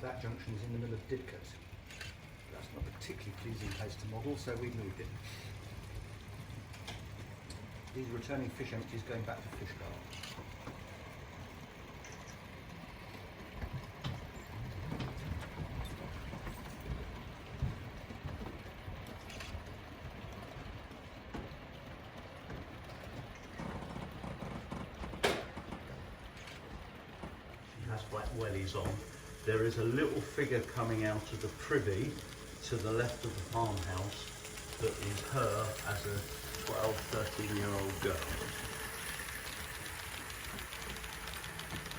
That junction is in the middle of Didcot. That's not a particularly pleasing place to model, so we've moved it. These are returning fish empties going back to Fishguard. Has black wellies on. There is a little figure coming out of the privy to the left of the farmhouse that is her as a 12-13-year-old girl.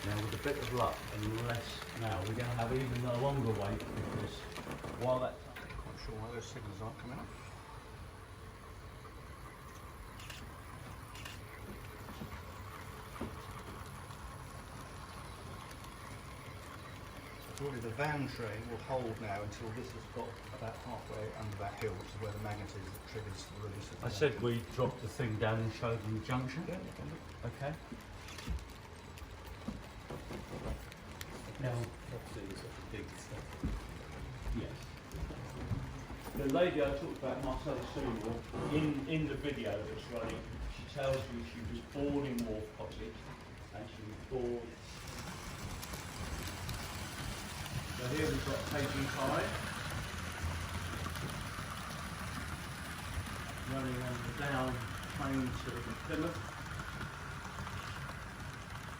Now with a bit of luck, unless now we're going to have even a longer wait because while that... I'm not quite sure why those signals aren't coming up. Probably the van train will hold now until this has got about halfway under that hill, which is where the magnet is that triggers the release of the I said we dropped the thing down and showed them the junction. Yeah, you can look. Okay. Now, yes. The lady I talked about, Marcella Sewell, in the video that's running, she tells you she was born in Wharf Cottage and she was born. So here we've got Paging 5 running on the down train to Plymouth.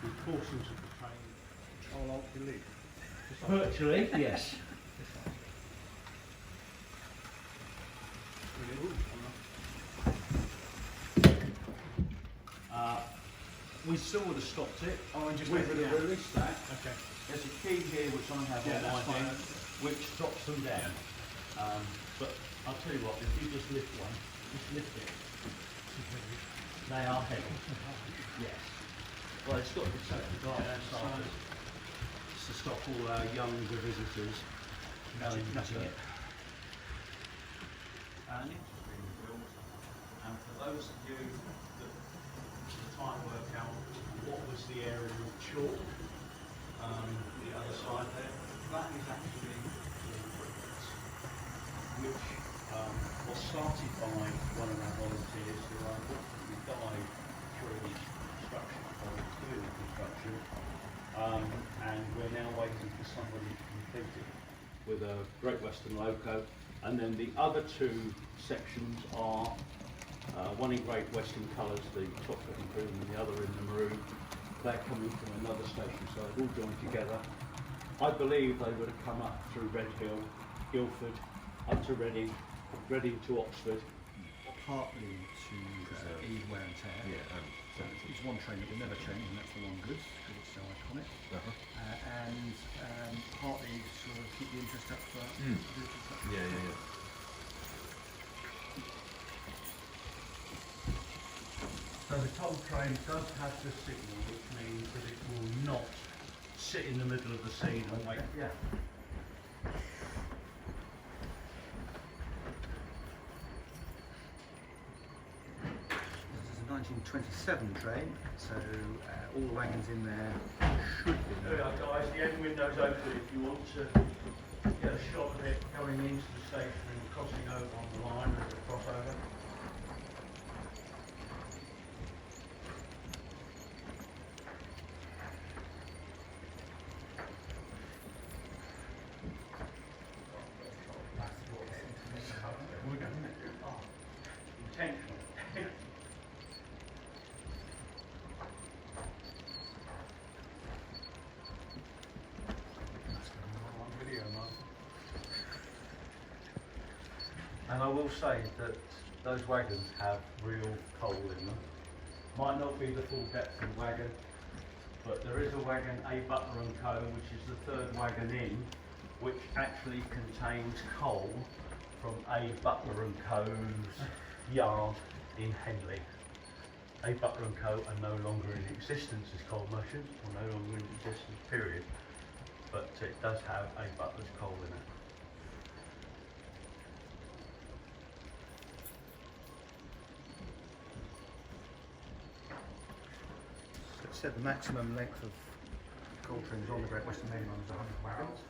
With portions of the train. Oh, I'll delete. Virtually, yes. We still would have stopped it. Oh, and just We wait would for have the released that. Okay. There's a key here which I have Yeah, on my that's fine. hand, which drops them down. But I'll tell you what, if you just lift one, just lift it. They are heavy. Yes. Well, it's got to be taken right outside to stop all our younger visitors nutting it. And it's been built. And for those of you that try and work out what was the area of chalk, the other side there, that is actually the brickworks, which was started by one of our volunteers who unfortunately died through construction, or doing construction, and we're now waiting for somebody to complete it with a Great Western loco, and then the other two sections are one in Great Western colours, the chocolate and cream, and the other in the maroon. They're coming from another station, so they've all joined together. I believe they would have come up through Redhill, Guildford, up to Reading, Reading to Oxford. Partly to ease wear and tear. Yeah, So it's one train that will never change, and that's the Long Goods, because it's so iconic. And partly to sort of keep the interest up for visitors. yeah. So the toll train does have the signal, which means that it will not sit in the middle of the scene and wait. Yeah. This is a 1927 train, so all the wagons in there should be. There we are, guys. The end window's open if you want to get a shot of it going into the station and crossing over on the line as a crossover. Intentional. And I will say that those wagons have real coal in them. Might not be the full depth of the wagon, but there is a wagon, A. Butler and Co., which is the third wagon in, which actually contains coal from A. Butler and Co.'s yard in Henley. A. Butler and Co. are no longer in existence as coal merchants, or no longer in existence, period. But it does have A. Butler's coal in it. So it said the maximum length of coal trains on the Great Western Main Line is 100 wagons.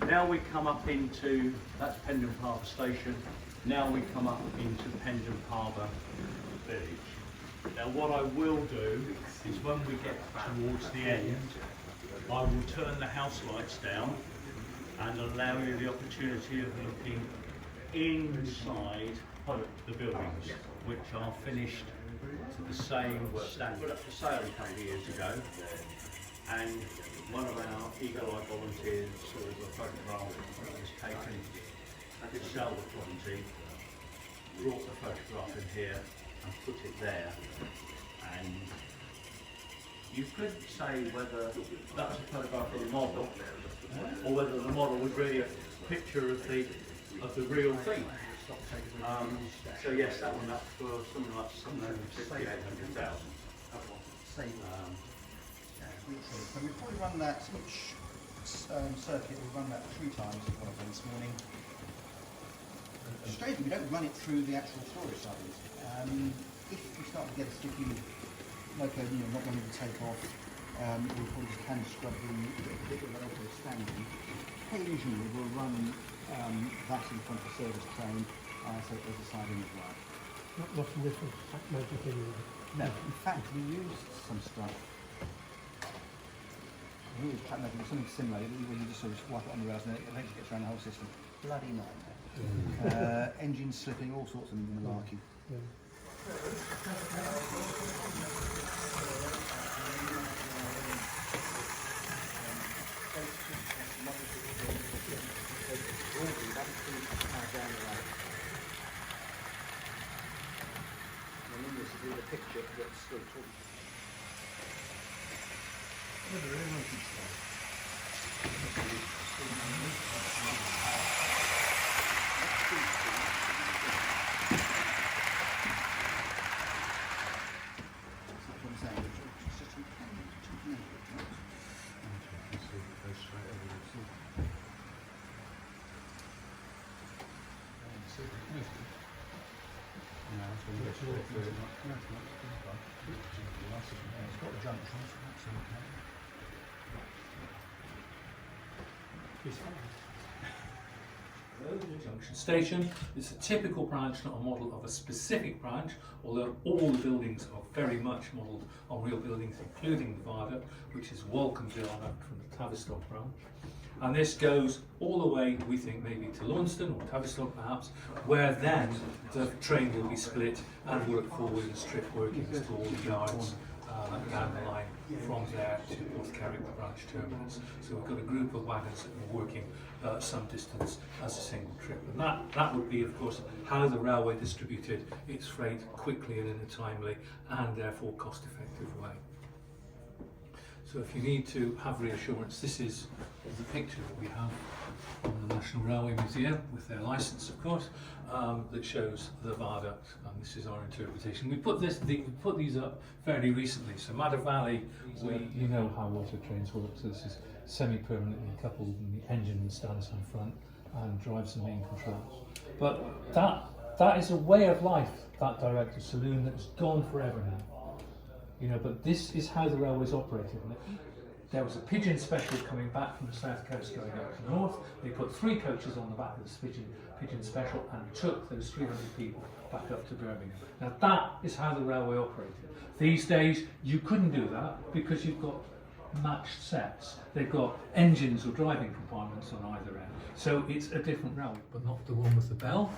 Now we come up into, that's Pendon Harbour Station, now we come up into Pendon Harbour Village. Now what I will do is when we get towards the end, I will turn the house lights down and allow you the opportunity of looking inside the buildings, which are finished to the same standard. Put up for sale a couple of years ago, and one of our eagle-eyed volunteers saw a photograph that was taken at the sale of the property, brought the photograph in here and put it there, and you could say whether that was a photograph of the model or whether the model was really a picture of the real thing. So yes, that one up for something like 800,000. So we've probably run that circuit, we've run that 3 times what I've done this morning. Strangely, we don't run it through the actual storage studies. If we start to get a sticky, like not wanting to take off, we'll probably just hand scrub the bit of the local standing. Occasionally we'll run that in front of the service train, so it does the siding as well. Not from this one, magic anyway. No, in fact we used some stuff. We used something similar, where you just sort of wipe it on the rails and it eventually gets around the whole system. Bloody nightmare. Engines slipping, all sorts of malarkey. Yeah. Picture that's still talking. Junction station is a typical branch, not a model of a specific branch, although all the buildings are very much modelled on real buildings, including the viaduct, which is Walcomb's viaduct from the Tavistock branch. And this goes all the way, we think, maybe to Launceston or Tavistock perhaps, where then the train will be split and work forward and strip workings to all the yards down the line from there to North Carrick, the branch terminus. So we've got a group of wagons that are working some distance as a single trip. And that would be, of course, how the railway distributed its freight quickly and in a timely and therefore cost-effective way. So if you need to have reassurance, this is the picture that we have from the National Railway Museum, with their licence of course, that shows the viaduct, and this is our interpretation. We put these up fairly recently. So Madder Valley, you know how water trains work, so this is semi-permanently coupled, and the engine stands in front and drives the main controls. But that is a way of life, that director's saloon, that's gone forever now. But this is how the railways operated. There was a pigeon special coming back from the south coast going up to the north. They put 3 coaches on the back of this pigeon special and took those 300 people back up to Birmingham. Now that is how the railway operated. These days you couldn't do that because you've got matched sets. They've got engines or driving compartments on either end. So it's a different railway, but not the one with the bell.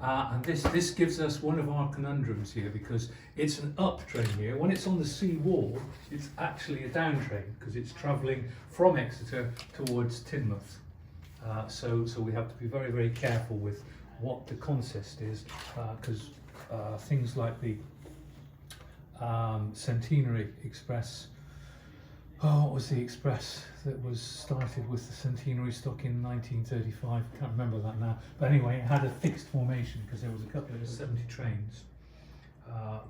And this gives us one of our conundrums here, because it's an up train here. When it's on the sea wall, it's actually a down train because it's travelling from Exeter towards Teignmouth. So we have to be very, very careful with what the consist is, because things like the Centenary Express. Oh, what was the express that was started with the Centenary stock in 1935? Can't remember that now. But anyway, it had a fixed formation because there was a couple of 70 trains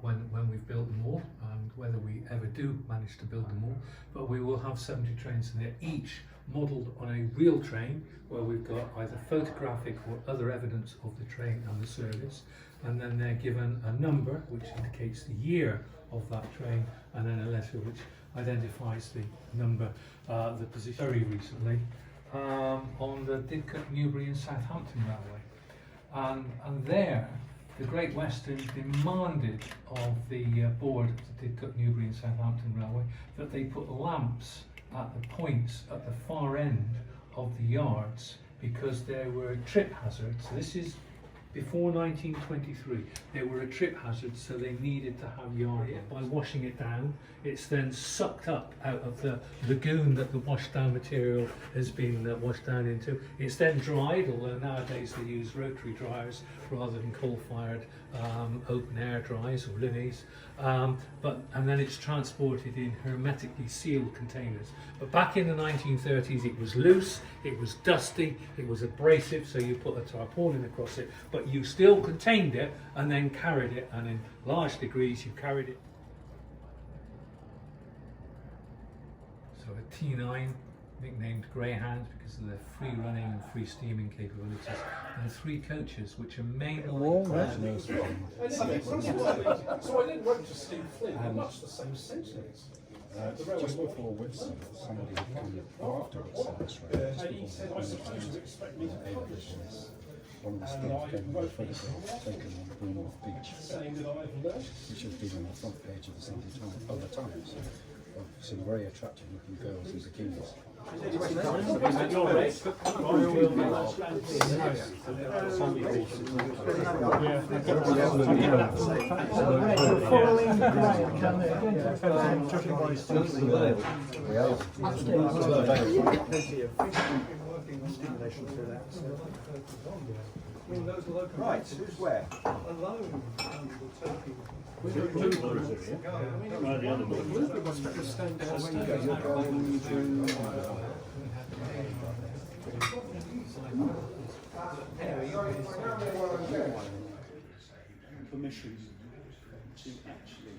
when we've built them all, and whether we ever do manage to build them all. But we will have 70 trains, and they're each modelled on a real train where we've got either photographic or other evidence of the train and the service, and then they're given a number which indicates the year of that train, and then a letter which identifies the number, the position very recently on the Didcot, Newbury and Southampton Railway. And there, the Great Western demanded of the board of the Didcot, Newbury and Southampton Railway that they put lamps at the points at the far end of the yards because they were a trip hazard. So this is before 1923. They were a trip hazard, so they needed to have yard. By washing it down, it's then sucked up out of the lagoon that the washed down material has been washed down into. It's then dried, although nowadays they use rotary dryers rather than coal-fired open air dries or linneys. And then it's transported in hermetically sealed containers. But back in the 1930s, it was loose, it was dusty, it was abrasive, so you put a tarpaulin across it, but you still contained it and then carried it, and in large degrees you carried it. So a T9, nicknamed Greyhound because of their free running and free steaming capabilities, and 3 coaches which are mainly So I didn't work to Steve Flynn, they're much the same sentence. Just before Whitson, somebody had come after Whitson this road. And he said, I suppose you expect me to publish this. One of the students came with a photograph taken on the Brunel beach, Saying that I've learned. which has been on the front page of the Sunday Times, of some very attractive looking girls in bikinis. Right, who's where? Permission to actually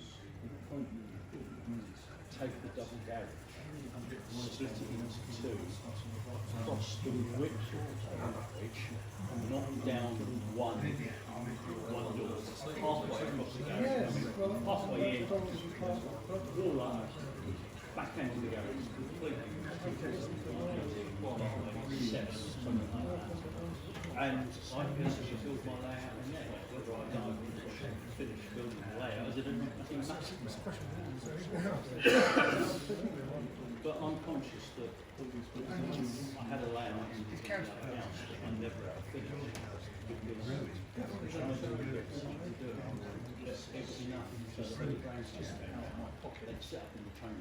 take the double garage and split it into 2, cross the width of the bridge, and knock down one door, halfway across the garage, halfway in, all like back end of the garage, completely, something like that. And I basically built my layout in there. Right now, I've finished building the layout. I did nothing massive. But I'm conscious that I had a layout in the house that I never finished. Because it was enough. So the ground's just out of my pocket. It's set up in the train.